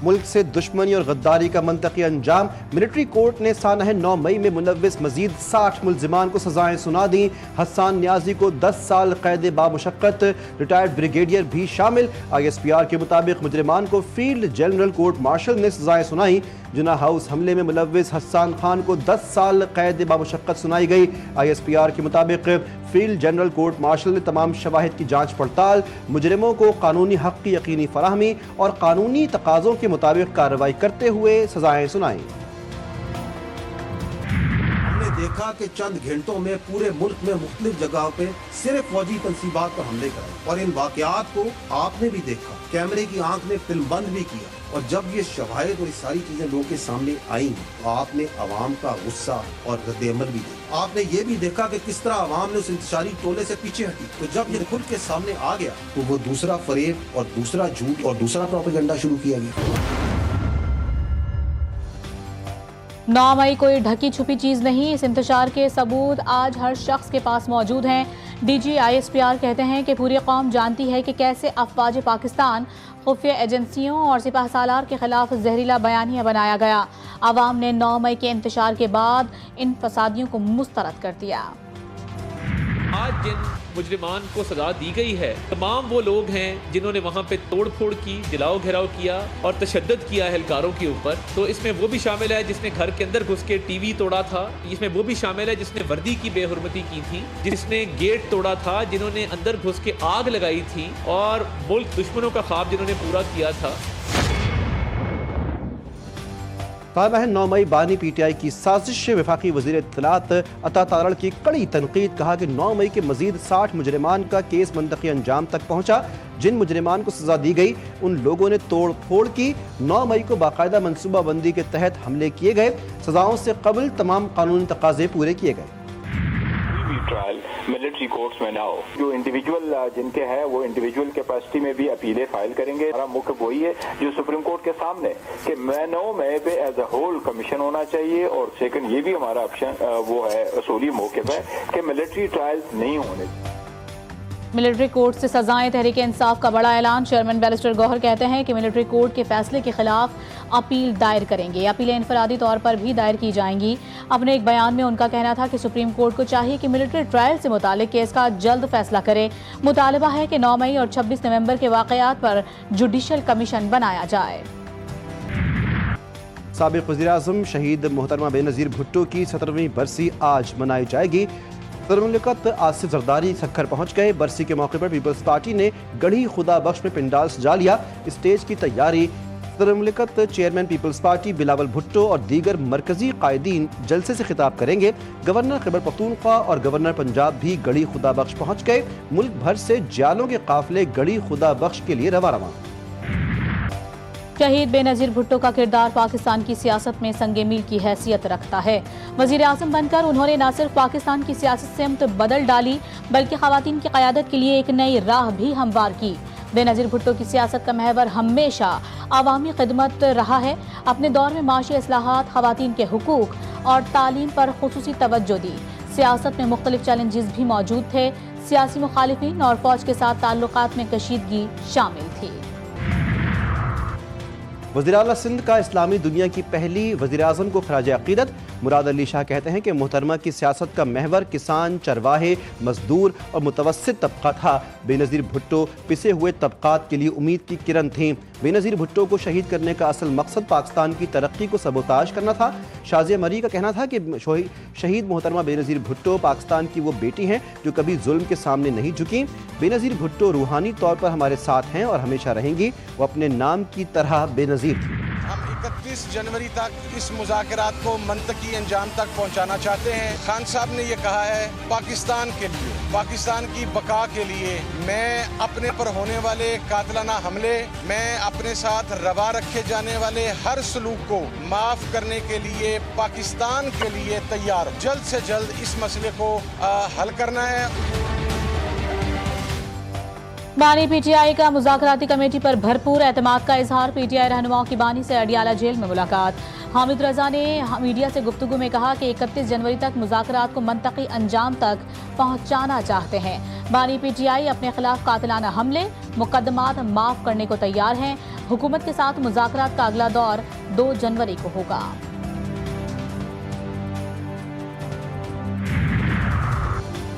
मुल्क से दुश्मनी और गद्दारी का मंतकी अंजाम। मिलिट्री कोर्ट ने सानह 9 मई में मुलव्विस मजीद 60 मुल्जिमान को सजाएं सुना दी। हसन न्याजी को 10 साल कैद बामुशक्कत, रिटायर्ड ब्रिगेडियर भी शामिल। ISPR के मुताबिक मुजरिमान को फील्ड जनरल कोर्ट मार्शल ने सजाएं सुनाई। जुना हाउस हमले में मुलव्विस हसन खान को 10 साल कैद बामुशक्कत सुनाई गई। ISPR के मुताबिक फील्ड जनरल कोर्ट मार्शल ने तमाम शवाहिद की जांच पड़ताल, मुजरिमों को कानूनी हक की यकीनी फराहमी और कानूनी तकाज़ों के मुताबिक कार्रवाई करते हुए सजाएं सुनाई। हमने देखा कि चंद घंटों में पूरे मुल्क में मुख्तलिफ जगहों पे सिर्फ फौजी तंसीबात पर हमले कराए और इन वाक़यात को आपने भी देखा, कैमरे की आंख ने फिल्म बंद भी किया। और जब ये शवाहिद और ये सारी चीजें लोगों के सामने आई तो आपने अवाम का गुस्सा और रद्द-ए-अमल भी देखा। आपने ये भी देखा कि किस तरह अवाम ने उस इंतशारी टोले से पीछे हटी। तो जब ये खुद के सामने आ गया तो वो दूसरा फरेब और दूसरा झूठ और दूसरा प्रोपेगेंडा शुरू किया गया। 9 मई कोई ढकी छुपी चीज़ नहीं, इस इंतशार के सबूत आज हर शख्स के पास मौजूद हैं। DG ISPR कहते हैं कि पूरी कौम जानती है कि कैसे अफवाज पाकिस्तान, खुफिया एजेंसियों और सिपाह सालार के खिलाफ जहरीला बयानिया बनाया गया। आवाम ने 9 मई के इंतशार के बाद इन फसादियों को मुस्तरद कर दिया। आज जिन मुजरिमान को सजा दी गई है, तमाम वो लोग हैं जिन्होंने वहाँ पे तोड़ फोड़ की, जलाओ घेराव किया और तशद्दुद किया एहलकारों के ऊपर। तो इसमें वो भी शामिल है जिसने घर के अंदर घुस के TV तोड़ा था, इसमें वो भी शामिल है जिसने वर्दी की बेहुरमती की थी, जिसने गेट तोड़ा था, जिन्होंने अंदर घुस के आग लगाई थी और मुल्क दुश्मनों का ख्वाब जिन्होंने पूरा किया था। ताबा 9 मई बानी PTI की साजिश। वफाकी वज़ीर इत्तलात अता तारड़ की कड़ी तनकीद, कहा कि 9 मई के मजीद 60 मुजरिमान का केस मंतकी अंजाम तक पहुँचा। जिन मुजरिमान को सजा दी गई उन लोगों ने तोड़ फोड़ की। 9 मई को बाकायदा मनसूबा बंदी के तहत हमले किए गए। सजाओं से कबल तमाम कानूनी तकाजे पूरे किए गए। ट्रायल मिलिट्री कोर्ट्स में ना हो, जो इंडिविजुअल जिनके हैं वो इंडिविजुअल कैपेसिटी में भी अपीलें फाइल करेंगे। हमारा मुख्य वही है जो सुप्रीम कोर्ट के सामने कि 9 मई पे एज अ होल कमीशन होना चाहिए। और सेकंड ये भी हमारा ऑप्शन वो है, असूली मौक़िफ़ है कि मिलिट्री ट्रायल्स नहीं होने। मिलिट्री कोर्ट से सजाएं, तहरीक इंसाफ का बड़ा ऐलान। चेयरमैन बैरिस्टर गौहर कहते हैं कि मिलिट्री कोर्ट के फैसले के खिलाफ अपील दायर करेंगे। अपीलें इनफरादी तौर पर भी दायर की जाएंगी। अपने एक बयान में उनका कहना था कि सुप्रीम कोर्ट को चाहिए कि मिलिट्री ट्रायल से मुतालिक केस का जल्द फैसला करे। मुतालबा है कि 9 मई और 26 नवंबर के वाक़यात पर जुडिशल कमीशन बनाया जाए। साबिक़ वज़ीर-ए-आज़म शहीद मोहतरमा बेनज़ीर भुट्टो की 17वीं बरसी आज मनाई जाएगी। सदर मुमलिकत आसिफ ज़रदारी सक्खर पहुँच गए। बरसी के मौके पर पीपल्स पार्टी ने गढ़ी खुदा बख्श में पिंडाल सजा लिया। स्टेज की तैयारी। सदर मुमलिकत chairman Peoples party Bilawal Bhutto और दीगर मरकजी कायदीन जलसे से खिताब करेंगे। गवर्नर खैबर पख्तूनख्वा और गवर्नर पंजाब भी गढ़ी खुदा बख्श पहुँच गए। मुल्क भर से जालों के काफिले गढ़ी खुदा बख्श के लिए रवा। शहीद बेनज़ीर भुट्टो का किरदार पाकिस्तान की सियासत में संगे मील की हैसियत रखता है। वज़ीर आज़म बनकर उन्होंने न सिर्फ पाकिस्तान की सियासी सिमत बदल डाली बल्कि ख़वातीन की क़यादत के लिए एक नई राह भी हमवार की। बेनज़ीर भुट्टो की सियासत का महवर हमेशा अवामी खिदमत रहा है। अपने दौर में माशी इस्लाहात, ख़वातीन के हुकूक और तालीम पर खुसूसी तवज्जो दी। सियासत में मुख्तलिफ चैलेंजेस भी मौजूद थे। सियासी मुखालिफिन और फौज के साथ ताल्लुकात में कशीदगी शामिल थी। वज़ीर आला सिंध का इस्लामी दुनिया की पहली वज़ीर आज़म को खराज अक़ीदत। मुराद अली शाह कहते हैं कि मोहतरमा की सियासत का महवर किसान, चरवाहे, मजदूर और मुतवस्सित तबका था। बेनज़ीर भुट्टो पिसे हुए तबकात के लिए उम्मीद की किरण थीं। बेनज़ीर भुट्टो को शहीद करने का असल मकसद पाकिस्तान की तरक्की को सबोताज करना था। शाज़िया मरी का कहना था कि शहीद मोहतरमा बेनज़ीर भुट्टो पाकिस्तान की वो बेटी हैं जो कभी जुल्म के सामने नहीं झुकी। बेनज़ीर भुट्टो रूहानी तौर पर हमारे साथ हैं और हमेशा रहेंगी। वो अपने नाम की तरह बेनज़ीर थी। हम 31 जनवरी तक इस मुज़ाकरात को मंतकी अंजाम तक पहुंचाना चाहते हैं। खान साहब ने ये कहा है पाकिस्तान के लिए, पाकिस्तान की बका के लिए मैं अपने पर होने वाले कातिलाना हमले, मैं अपने साथ रवा रखे जाने वाले हर सलूक को माफ करने के लिए पाकिस्तान के लिए तैयार, जल्द से जल्द इस मसले को हल करना है। बानी PTI का मुज़ाकराती कमेटी पर भरपूर एतमाद का इजहार। PTI रहनुमाओं की बानी से अडियाला जेल में मुलाकात। हामिद रजा ने मीडिया से गुफ्तगू में कहा कि 31 जनवरी तक मुज़ाकरात को मंतकी अंजाम तक पहुँचाना चाहते हैं। बानी PTI अपने खिलाफ कातिलाना हमले, मुकदमात माफ़ करने को तैयार हैं। हुकूमत के साथ मुज़ाकरात का अगला दौर 2 जनवरी को होगा।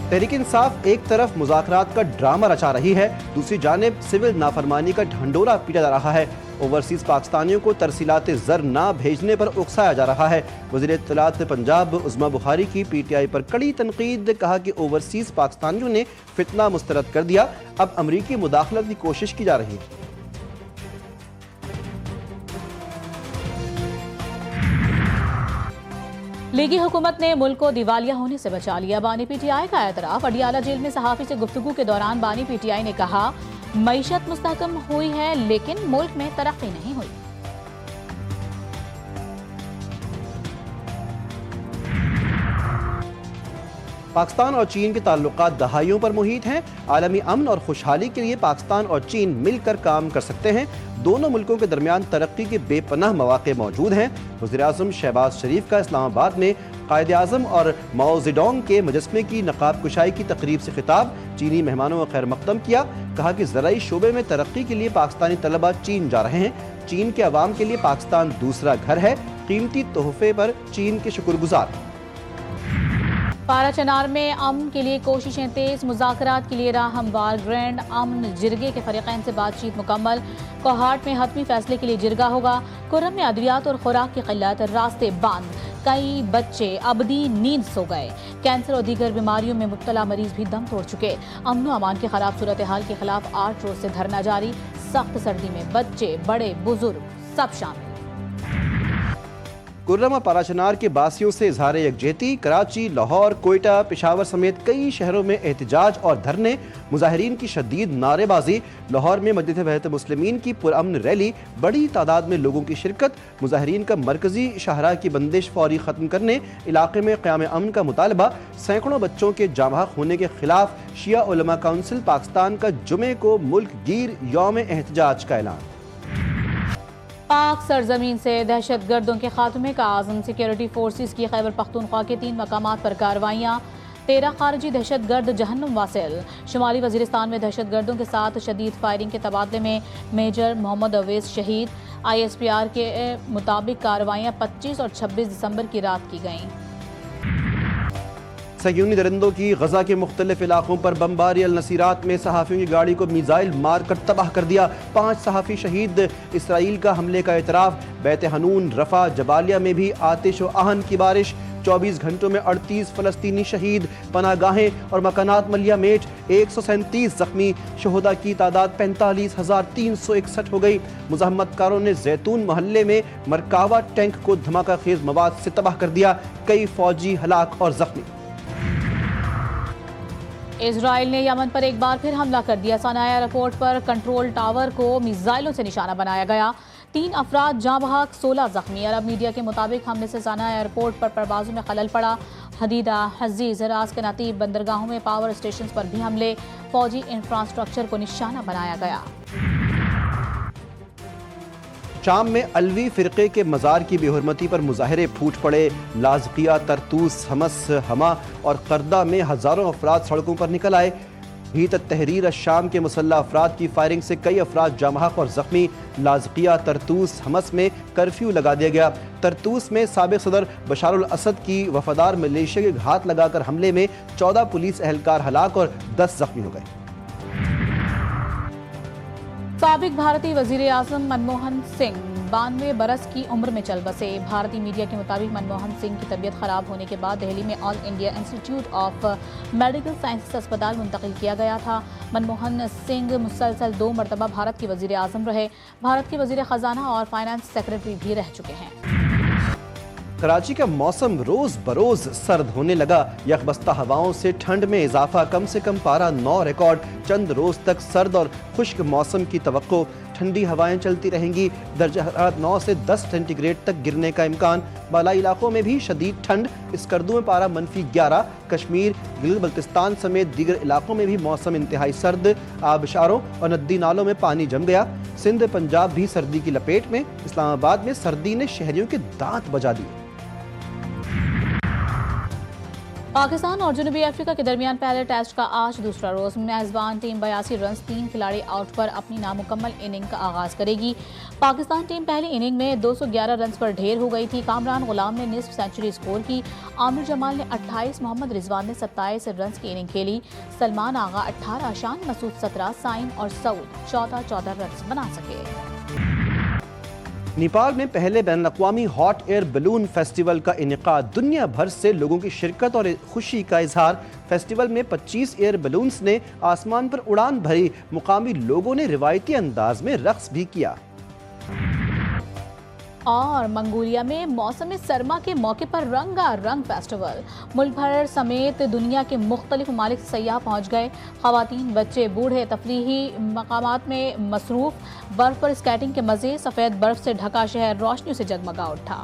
तहरीक इंसाफ एक तरफ मुज़ाकरात का ड्रामा रचा रही है, दूसरी जानिब सिविल नाफरमानी का ढंडोरा पीटा जा रहा है। ओवरसीज़ पाकिस्तानियों को तरसीलात ज़र ना भेजने पर उकसाया जा रहा है। वज़ीर इत्तलात पंजाब उज़्मा बुखारी की PTI पर कड़ी तनकीद, कहा कि ओवरसीज़ पाकिस्तानियों ने फितना मुस्तरद कर दिया, अब अमरीकी मुदाखलत की कोशिश की जा रही है। लीगी हुकूमत ने मुल्क को दिवालिया होने से बचा लिया, बानी PTI का एतराफ़। अडियाला जेल में सहाफ़ी से गुफ्तगू के दौरान बानी PTI ने कहा, मईशत मुस्तहकम हुई है लेकिन मुल्क में तरक्की नहीं हुई। पाकिस्तान और चीन के ताल्लुकात दहाइयों पर मुहित हैं। आलमी अमन और खुशहाली के लिए पाकिस्तान और चीन मिलकर काम कर सकते हैं। दोनों मुल्कों के दरमियान तरक्की के बेपनाह मौके मौजूद हैं। वज़ीर-ए-आज़म शहबाज शरीफ का इस्लामाबाद में कायद-ए-आज़म और माओ ज़ेडोंग के मुजस्समे की नकाब कुशाई की तकरीब से खिताब, चीनी मेहमानों का खैर मकदम किया। कहा कि ज़राई शोबे में तरक्की के लिए पाकिस्तानी तलबा चीन जा रहे हैं। चीन के अवाम के लिए पाकिस्तान दूसरा घर है। कीमती तोहफे पर चीन के शुक्रगुजार। पारा चनार में अमन के लिए कोशिशें तेज, मुज़ाकरात के लिए राह हमवार। ग्रैंड अमन जिरगे के फरीक़ैन से बातचीत मुकम्मल। कोहाट में हतमी फैसले के लिए जिरगा होगा। कुर्रम में अद्वियात और खुराक की क़िल्लत, रास्ते बंद, कई बच्चे अबदी नींद सो गए। कैंसर और दीगर बीमारियों में मुब्तला मरीज भी दम तोड़ चुके। अमन व अमान की खराब सूरत हाल के खिलाफ 8 रोज से धरना जारी। सख्त सर्दी में बच्चे, बड़े, बुजुर्ग सब शामिल। कुर्रम और पाराचनार के बासियों से इजहार यकजहती। कराची, लाहौर, कोयटा, पेशावर समेत कई शहरों में एहतजाज और धरने, मुजाहिरीन की शदीद नारेबाजी। लाहौर में मजलिस वहदत मुस्लिमीन की पुरअमन रैली, बड़ी तादाद में लोगों की शिरकत। मुजाहिरीन का मरकजी शाहरा की बंदिश फौरी ख़त्म करने, इलाके में क़याम अमन का मुतालबा। सैकड़ों बच्चों के जाँ-बहक होने के खिलाफ शिया उलमा काउंसिल पाकिस्तान का जुमे को मुल्क गिर यौम एहतजाज का ऐलान। पाक सरजमीन से दहशत गर्दों के खात्मे का आज़म। सिक्योरिटी फोर्सेस की खैबर पख्तूनख्वा के 3 मकामात पर कार्रवाइयाँ। 13 खारजी दहशत गर्द जहन्नुम वासिल। शुमाली वजीरिस्तान में दहशत गर्दों के साथ शदीद फायरिंग के तबादले में मेजर मोहम्मद अवैस शहीद। ISPR के मुताबिक कार्रवाइयाँ 25 और 26 दिसंबर की रात की गईं। सह्यूनी दरिंदों की गजा के मुख्तलिफ इलाकों पर बमबारी। अल नसीरात में सहाफ़ियों की गाड़ी को मिसाइल मार कर तबाह कर दिया, 5 सहाफ़ी शहीद। इसराइल का हमले का एतराफ़। बैत हनून, रफ़ा, जबालिया में भी आतिश व आहन की बारिश। 24 घंटों में 38 फ़लस्तीनी शहीद। पनागाहें और मकानात मलिया मेट। 137 ज़ख्मी। शहदा की तादाद 45,361 हो गई। मुज़ाहमतकारों ने जैतून मोहल्ले में मरकावा टैंक को धमाका खेज मवाद से तबाह कर दिया, कई फौजी हलाक और ज़ख्मी। इजराइल ने यमन पर एक बार फिर हमला कर दिया। सनाया एयरपोर्ट पर कंट्रोल टावर को मिसाइलों से निशाना बनाया गया। 3 अफराद जाँ बहक, 16 जख्मी। अरब मीडिया के मुताबिक हमले से सनाया एयरपोर्ट पर परवाज़ों में खलल पड़ा। हदीदा, हजीज, रास के नतीब बंदरगाहों में पावर स्टेशन पर भी हमले। फौजी इंफ्रास्ट्रक्चर को निशाना बनाया गया। शाम में अलवी फ़िरक़े के मज़ार की बेहुरमती पर मुजाहरे फूट पड़े। लाज़किया, तरतूस, हमस, हमा और करदा में हज़ारों अफराद सड़कों पर निकल आए। हीत तहरीर शाम के मुसल्ला अफराद की फायरिंग से कई अफराद जामहक और ज़ख्मी। लाज़किया, तरतूस, हमस में कर्फ्यू लगा दिया गया। तरतूस में साबिक़ सदर बशार अल असद की वफादार मलेशिया के घात लगाकर हमले में 14 पुलिस एहलकार हलाक और 10 ज़ख्मी हो गए। साबिक भारतीय वजीर आज़म मनमोहन सिंह 92 बरस की उम्र में चल बसे। भारतीय मीडिया के मुताबिक मनमोहन सिंह की तबीयत खराब होने के बाद दिल्ली में all India institute of medical sciences अस्पताल मुंतकिल किया गया था। मनमोहन सिंह मुसलसल 2 मरतबा भारत के वजीर आज़म रहे। भारत के वजीर ख़जाना और फाइनेंस सेक्रेटरी भी रह चुके हैं। कराची का मौसम रोज बरोज सर्द होने लगा। यकबस्ता हवाओं से ठंड में इजाफा, कम से कम पारा 9 रिकॉर्ड। चंद रोज तक सर्द और खुश्क मौसम की तवक्को। ठंडी हवाएं चलती रहेंगी। दर्जा हरारत 9 से 10 सेंटीग्रेड तक गिरने का इम्कान। बालाई इलाकों में भी शदीद ठंड। स्कर्दू में पारा -11। कश्मीर, गिलगित बल्तिस्तान समेत दीगर इलाकों में भी मौसम इंतहाई सर्द। आबशारों और नदी नालों में पानी जम गया। सिंध, पंजाब भी सर्दी की लपेट में। इस्लामाबाद में सर्दी ने शहरियों के दांत बजा दिए। पाकिस्तान और जनूबी अफ्रीका के दरमियान पहले टेस्ट का आज दूसरा रोज। मेजबान टीम 82 रन 3 खिलाड़ी आउट पर अपनी नामुकम्मल इनिंग का आगाज करेगी। पाकिस्तान टीम पहली इनिंग में 211 रन पर ढेर हो गई थी। कामरान गुलाम ने निस्फ सेंचुरी स्कोर की। आमिर जमाल ने 28, मोहम्मद रिजवान ने 27 रन की इनिंग खेली। सलमान आगा 18, शान मसूद 17, साइम और सऊद 14 रन बना सके। नेपाल में पहले बैनुल-अक़वामी हॉट एयर बलून फेस्टिवल का इनेकाद। दुनिया भर से लोगों की शिरकत और खुशी का इजहार। फेस्टिवल में 25 एयर बलून्स ने आसमान पर उड़ान भरी। मुकामी लोगों ने रिवायती अंदाज में रक्स भी किया। और मंगोलिया में मौसम सरमा के मौके पर रंगारंग फेस्टिवल। मुल्क भर समेत दुनिया के मुख्तलिफ ममालिक से सयाह पहुँच गए। ख़वातीन, बच्चे, बूढ़े तफरीही मकामात में मसरूफ़। बर्फ़ पर स्केटिंग के मज़े। सफ़ेद बर्फ़ से ढका शहर रोशनियों से जगमगा उठा।